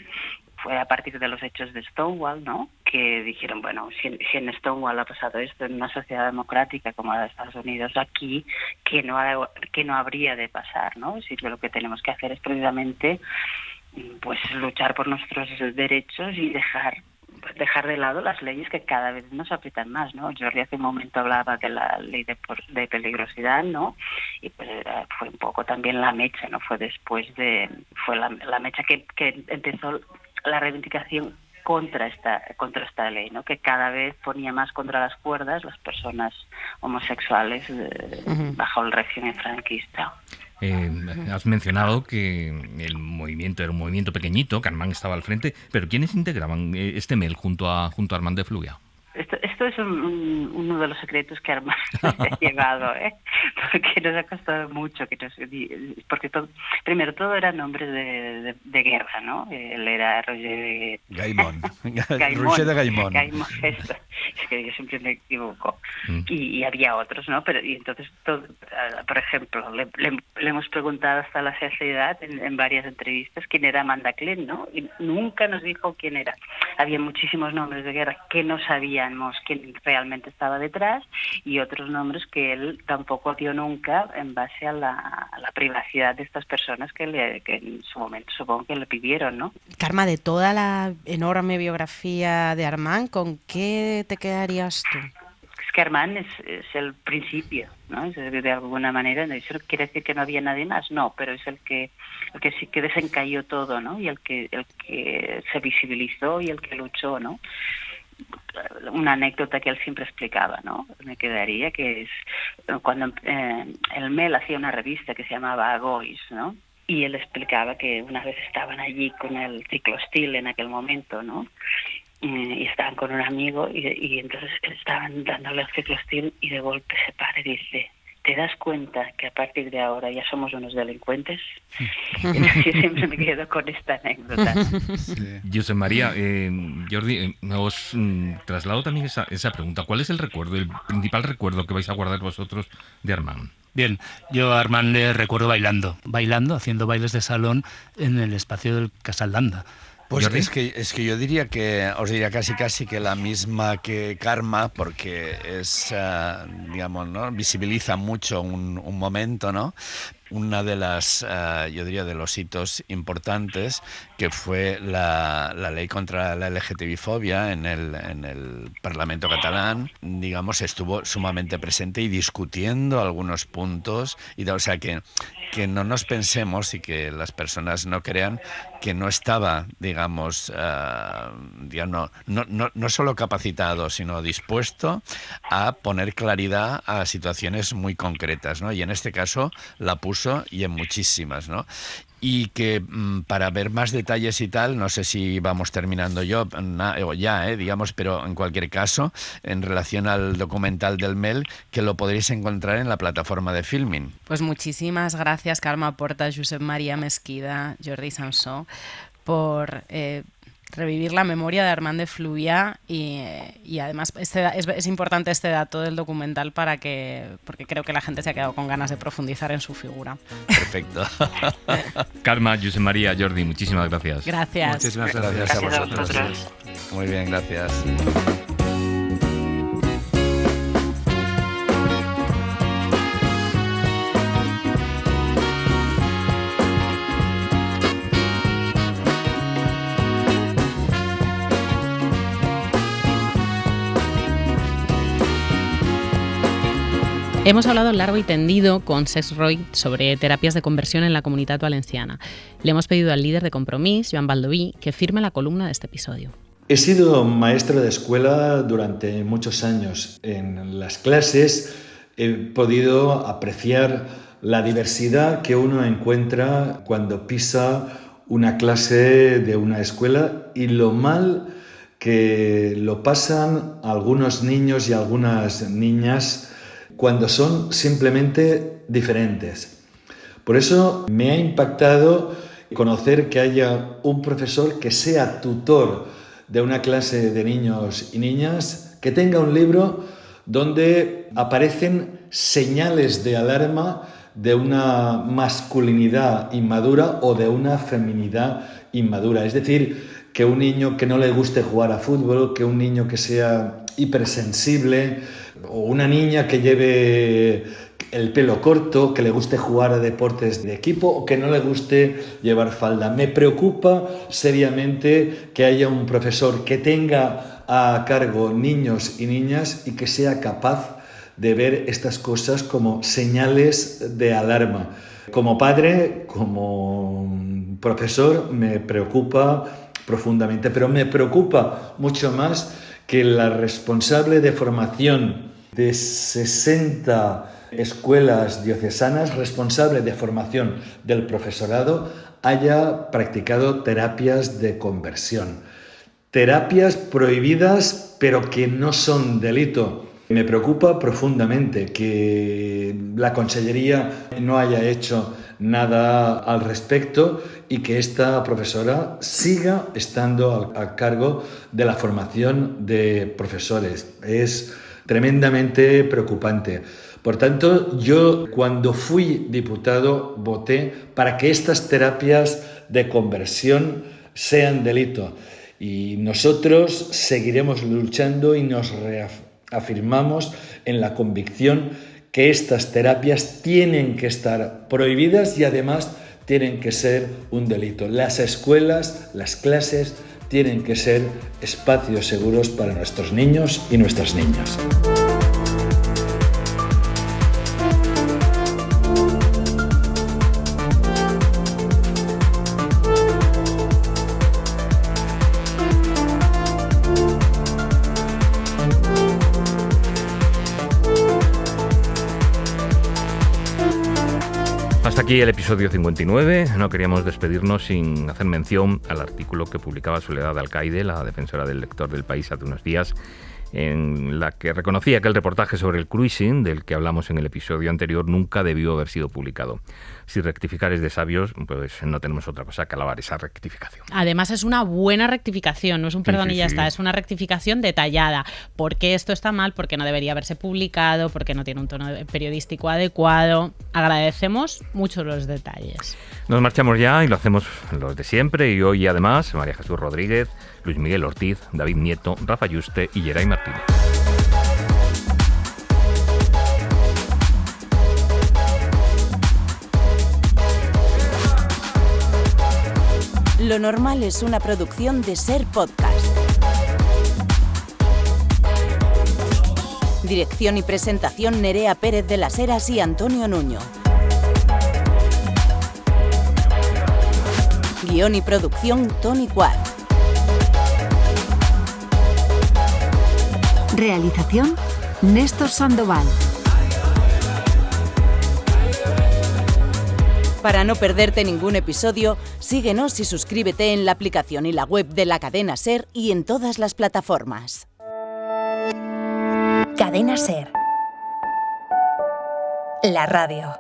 Fue a partir de los hechos de Stonewall, ¿no?, que dijeron, bueno, si en Stonewall ha pasado esto en una sociedad democrática como la de Estados Unidos, aquí, ¿qué no habría de pasar, ¿no? Si lo que tenemos que hacer es precisamente pues luchar por nuestros derechos y dejar de lado las leyes que cada vez nos aprietan más, ¿no? Jordi hace un momento hablaba de la ley de peligrosidad, ¿no? Y pues fue un poco también la mecha, ¿no? Fue la mecha que empezó la reivindicación contra esta ley, ¿no?, que cada vez ponía más contra las cuerdas las personas homosexuales bajo el régimen franquista. Has mencionado que el movimiento era un movimiento pequeñito, que Armand estaba al frente, pero ¿quiénes integraban este MEL junto a Armand de Fluvià? Esto es uno de los secretos que Armand ha llevado, porque nos ha costado mucho, porque todo eran nombres de guerra, ¿no? Él era Roger Gaimon. Roger de Gaimon. Gaimon, eso. Es que yo siempre me equivoco. Y había otros, ¿no? Y entonces, por ejemplo, le hemos preguntado hasta la saciedad en varias entrevistas quién era Amanda Klein, ¿no? Y nunca nos dijo quién era. Había muchísimos nombres de guerra que no sabíamos quién realmente estaba detrás, y otros nombres que él tampoco dio nunca en base a la privacidad de estas personas que en su momento supongo que le pidieron, ¿no? Carme, de toda la enorme biografía de Armand, ¿con qué te quedarías tú? Es que Armand es el principio, ¿no? Es de alguna manera, eso quiere decir que no había nadie más, no, pero es el que sí que desencalló todo, ¿no? Y el que se visibilizó y el que luchó, ¿no? Una anécdota que él siempre explicaba, ¿no?, me quedaría, que es cuando el MEL hacía una revista que se llamaba Agois, ¿no?, y él explicaba que una vez estaban allí con el ciclostil en aquel momento, ¿no?, y estaban con un amigo y entonces estaban dándole el ciclostil y de golpe se para y dice: ¿te das cuenta que a partir de ahora ya somos unos delincuentes? Yo siempre me quedo con esta anécdota. Sí. Josep María, Jordi, os traslado también esa pregunta. ¿Cuál es el principal recuerdo que vais a guardar vosotros de Armand? Bien, yo a Armand le recuerdo bailando, haciendo bailes de salón en el espacio del Casal Landa. Pues es que yo diría os diría casi que la misma que Karma, porque es, digamos, ¿no? Visibiliza mucho un momento, ¿no? Una de las, yo diría, de los hitos importantes, que fue la ley contra la LGTBI-fobia en el Parlamento catalán, digamos, estuvo sumamente presente y discutiendo algunos puntos, o sea que no nos pensemos y que las personas no crean que no estaba, digamos, no solo capacitado, sino dispuesto a poner claridad a situaciones muy concretas, ¿no? Y en este caso la puso y en muchísimas, ¿no? Y que para ver más detalles y tal, no sé si vamos terminando digamos, pero en cualquier caso, en relación al documental del MEL, que lo podréis encontrar en la plataforma de Filmin. Pues muchísimas gracias, Carme Porta, Josep María Mesquida, Jordi Samsó, por revivir la memoria de Armand de Fluvià y además es importante este dato del documental porque creo que la gente se ha quedado con ganas de profundizar en su figura. Perfecto. Carme, Josep María, Jordi, muchísimas gracias. Gracias. Muchísimas gracias a vosotros. Muy bien, gracias. Hemos hablado largo y tendido con Cesc Roig sobre terapias de conversión en la Comunitat Valenciana. Le hemos pedido al líder de Compromís, Joan Baldoví, que firme la columna de este episodio. He sido maestro de escuela durante muchos años. En las clases he podido apreciar la diversidad que uno encuentra cuando pisa una clase de una escuela y lo mal que lo pasan algunos niños y algunas niñas cuando son simplemente diferentes. Por eso me ha impactado conocer que haya un profesor que sea tutor de una clase de niños y niñas, que tenga un libro donde aparecen señales de alarma de una masculinidad inmadura o de una feminidad inmadura. Es decir, que un niño que no le guste jugar a fútbol, que un niño que sea hipersensible, o una niña que lleve el pelo corto, que le guste jugar a deportes de equipo o que no le guste llevar falda. Me preocupa seriamente que haya un profesor que tenga a cargo niños y niñas y que sea capaz de ver estas cosas como señales de alarma. Como padre, como profesor, me preocupa profundamente, pero me preocupa mucho más que la responsable de formación de 60 escuelas diocesanas, responsable de formación del profesorado, haya practicado terapias de conversión. Terapias prohibidas, pero que no son delito. Me preocupa profundamente que la Consellería no haya hecho nada al respecto y que esta profesora siga estando a cargo de la formación de profesores. Es tremendamente preocupante. Por tanto, yo cuando fui diputado voté para que estas terapias de conversión sean delito. Y nosotros seguiremos luchando y nos reafirmamos en la convicción que estas terapias tienen que estar prohibidas y además tienen que ser un delito. Las escuelas, las clases tienen que ser espacios seguros para nuestros niños y nuestras niñas. Hasta aquí el episodio 59. No queríamos despedirnos sin hacer mención al artículo que publicaba Soledad Alcaide, la defensora del lector del País, hace unos días, en la que reconocía que el reportaje sobre el cruising, del que hablamos en el episodio anterior, nunca debió haber sido publicado. Si rectificar es de sabios, pues no tenemos otra cosa que alabar esa rectificación. Además es una buena rectificación, no es un perdón y ya está, es una rectificación detallada. ¿Por qué esto está mal? Porque no debería haberse publicado, porque no tiene un tono periodístico adecuado. Agradecemos mucho los detalles. Nos marchamos ya y lo hacemos los de siempre, y hoy además María Jesús Rodríguez, Luis Miguel Ortiz, David Nieto, Rafa Yuste y Geray Martínez. Lo normal es una producción de Ser Podcast. Dirección y presentación: Nerea Pérez de las Heras y Antonio Nuño. Guión y producción: Tony Quad. Realización: Néstor Sandoval. Para no perderte ningún episodio, síguenos y suscríbete en la aplicación y la web de la cadena SER y en todas las plataformas. Cadena SER. La radio.